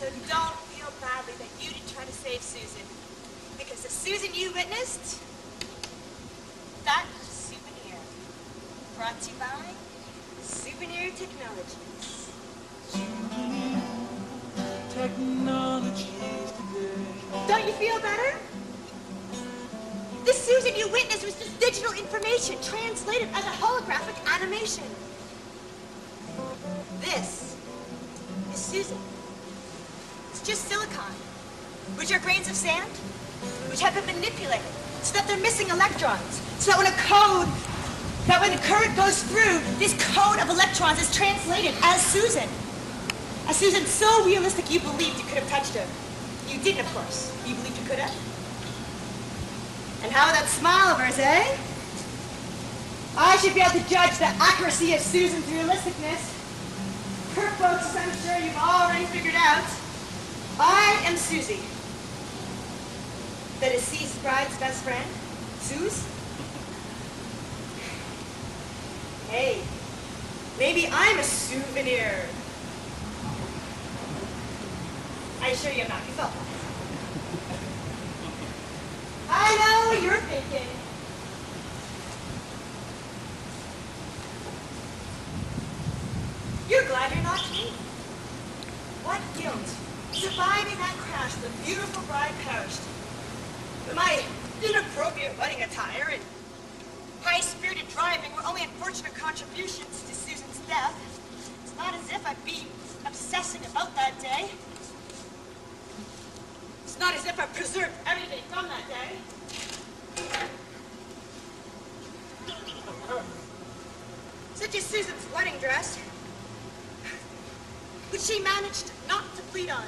So don't feel badly that you didn't try to save Susan. Because the Susan you witnessed, that was a souvenir. Brought to you by Souvenir Technologies. Souvenir Technologies today. Don't you feel better? The Susan you witnessed was just digital information translated as a holographic animation. This is Susan. It's just silicon, which are grains of sand, which have been manipulated so that they're missing electrons. So that when a current goes through, this code of electrons is translated as Susan. A Susan so realistic you believed you could have touched her. You didn't, of course. You believed you could have? And how about that smile of hers, eh? I should be able to judge the accuracy of Susan's realisticness. Her folks, as I'm sure you've already figured out, I am Susie. The deceased bride's best friend, Sooz. Hey, maybe I'm a souvenir. I assure you I'm not. You felt that. I know what you're thinking. You're glad you're not me. What guilt. Surviving that crash, the beautiful bride perished. But my inappropriate wedding attire and high-spirited driving were only unfortunate contributions to Susan's death. It's not as if I'd be obsessing about that day. It's not as if I preserved everything from that day. Such as Susan's wedding dress, which she managed not to bleed on.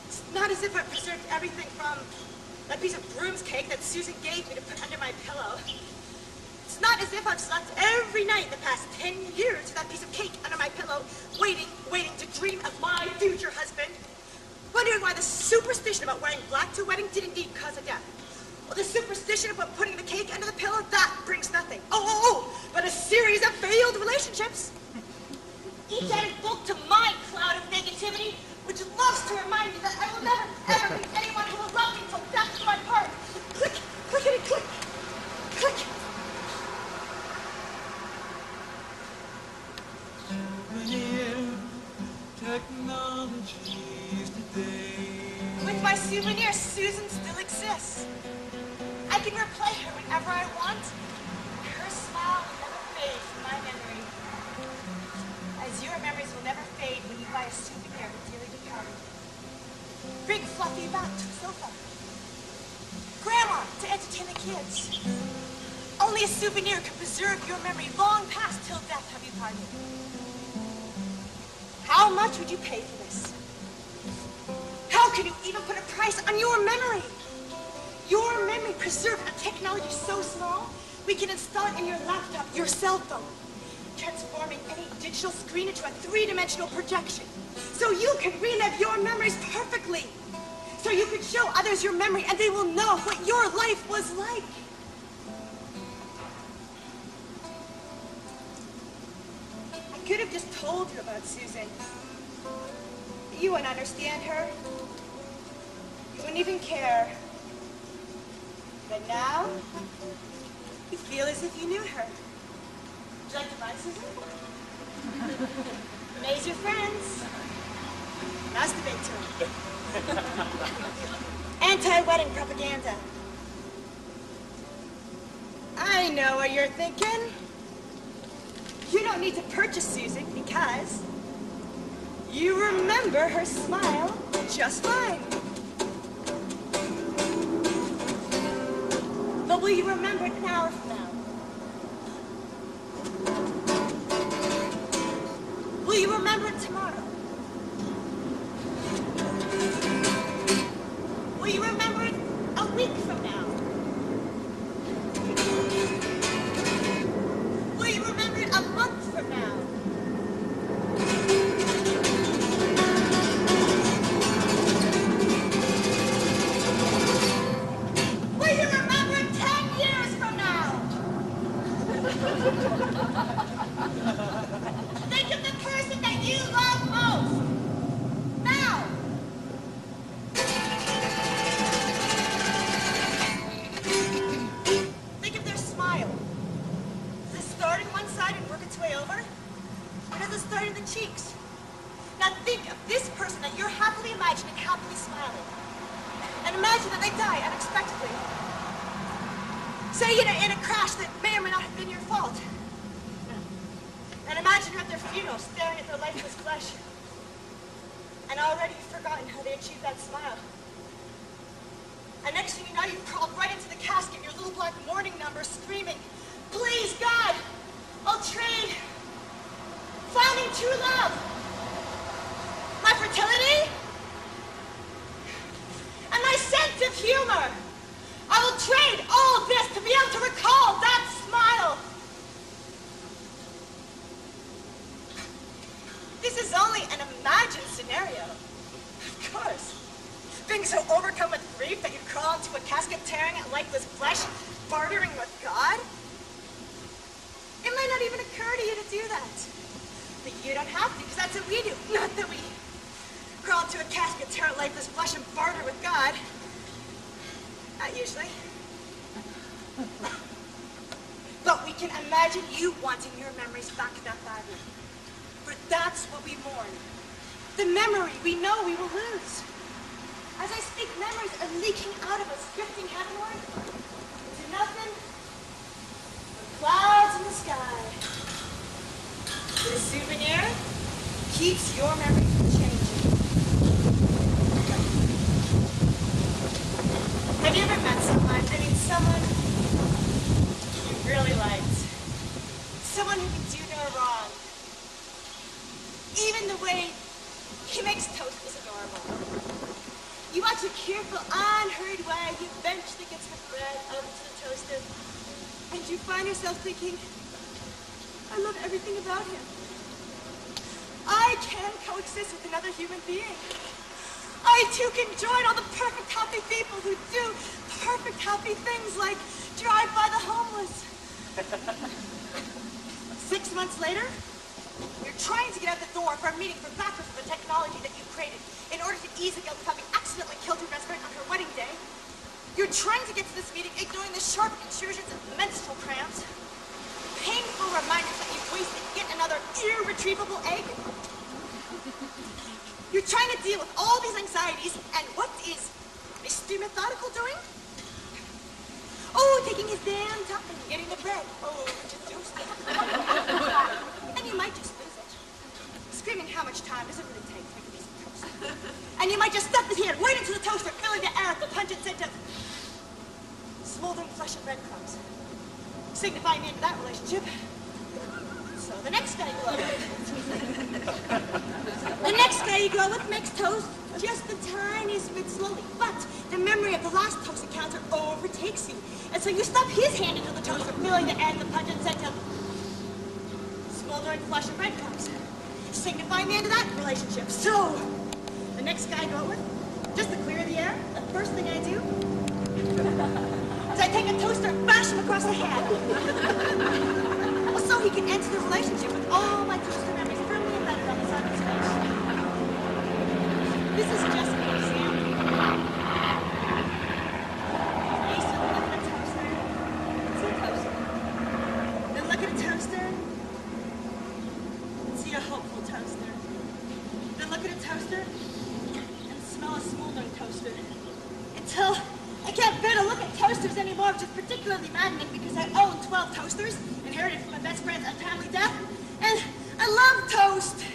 It's not as if I preserved everything from that piece of broom's cake that Susan gave me to put under my pillow. It's not as if I've slept every night in the past 10 years with that piece of cake under my pillow, waiting to dream of my future husband. Wondering why the superstition about wearing black to a wedding did indeed cause a death. Well, the superstition about putting the cake under the pillow, that brings nothing. But a series of failed relationships. Each added bulk to my cloud of negativity, which loves to remind me that I will never, ever meet anyone who will love me until death do my part. Click, clickety, click, click. Souvenir Technologies today. With my souvenir, Susan still exists. I can replay her whenever I want. Her smile will never fade from my memory. As your memories will never fade when you buy a souvenir of a dearly departed. Bring Fluffy back to the sofa. Grandma to entertain the kids. Only a souvenir can preserve your memory long past till death have you parted. How much would you pay for this? How can you even put a price on your memory? Your memory preserved a technology so small, we can install it in your laptop, your cell phone, transforming any digital screen into a three-dimensional projection. So you can relive your memories perfectly. So you can show others your memory and they will know what your life was like. I could have just told you about Susan. You wouldn't understand her. You wouldn't even care. But now, you feel as if you knew her. Would you like to buy Susan? Amaze your friends. Masturbate to them. Anti-wedding propaganda. I know what you're thinking. You don't need to purchase Susan because you remember her smile just fine. But will you remember it an hour from now? Will you remember it tomorrow? Will you remember it a week from now? Will you remember it a month from now? Will you remember it 10 years from now? Think of the person that you love most. person that you're happily imagining happily smiling. And imagine that they die unexpectedly. Say in a crash that may or may not have been your fault. And imagine you're at their funeral, staring at their lifeless flesh. And already you've forgotten how they achieved that smile. And next thing you know, you've crawled right into the casket, your little black mourning number, screaming, "Please, God, I'll trade finding true love, my fertility, and my sense of humor. I will trade all this to be able to recall that smile." This is only an imagined scenario. Of course. Being so overcome with grief that you crawl into a casket tearing at lifeless flesh, bartering with God? It might not even occur to you to do that. But you don't have to, because that's what we do. Not that we crawl into a casket, tear at lifeless flesh, and barter with God. Not usually. But we can imagine you wanting your memories back that badly. For that's what we mourn. The memory we know we will lose. As I speak, memories are leaking out of us, drifting heavenward into nothing but clouds in the sky. This souvenir keeps your memory from changing. Have you ever met someone, someone you really liked? Someone who can do no wrong. Even the way he makes toast is adorable. You watch a careful, unhurried way he eventually gets the bread over to the toaster, and you find yourself thinking, I love everything about him. I can coexist with another human being. I too can join all the perfect, happy people who do perfect, happy things like drive by the homeless. 6 months later, you're trying to get out the door for a meeting for backers of the technology that you created in order to ease the guilt of having accidentally killed your best friend on her wedding day. You're trying to get to this meeting ignoring the sharp intrusions of menstrual cramps, painful reminders that you've wasted yet another irretrievable egg. You're trying to deal with all these anxieties, and what is Mr. Methodical doing? Oh, taking his damn time and getting the bread over to toast it. And you might just lose it. Screaming how much time does it really take to make a piece of toast? And you might just stuff his hand right into the toaster, filling the air with the pungent scent of smoldering flesh and breadcrumbs, signifying the end of that relationship. So the next guy you go out with. The next guy you go out with makes toast just the tiniest bit slowly, but the memory of the last toast encounter overtakes you. And so you stuff his hand into the toaster, filling the air with the pungent scent of smoldering flesh and breadcrumbs, signifying the end of that relationship. So, the next guy I go out with, just to clear the air, the first thing I do is I take a toaster and bash him across the head. So he can enter the relationship with all my toaster memories firmly embedded on the side of his face. This is just an example. I used to look at a toaster. See a toaster. Then look at a toaster. And see a hopeful toaster. Then look at a toaster and smell a smoldering toaster. Until I can't bear to look at toasters anymore, which is particularly maddening because I own 12 toasters, inherited from my best friend's untimely death, and I love toast.